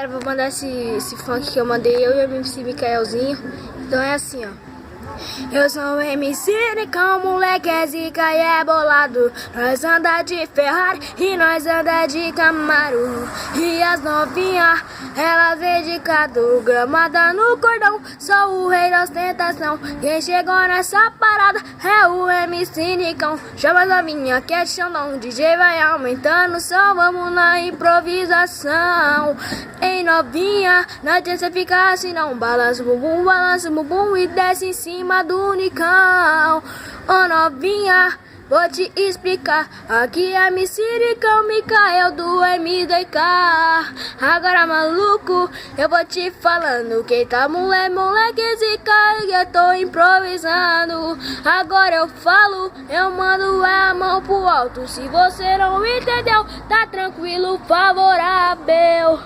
Cara, vou mandar esse funk que eu mandei, eu e o MC Micaelzinho. Então é assim, ó. Eu sou o MC Nicão, moleque é zica e é bolado. Nós anda de Ferrari e nós anda de Camaro. E as novinhas, elas vê de cadu, gramada no cordão. Sou o rei da ostentação. Quem chegou nessa parada é o MC Nicão. Chama as novinhas que é de Xandão. DJ vai aumentando o som, vamos na improvisação. Ei novinha, não adianta você ficar assim não. Balança o bumbum e desce em cima do Nicão. Ô novinha, vou te explicar. Aqui é MC Nicão, Micael do MDK. Agora maluco, eu vou te falando. Quem tá moleque zica, eu tô improvisando. Agora eu falo, eu mando a mão pro alto. Se você não entendeu, tá tranquilo, favorável.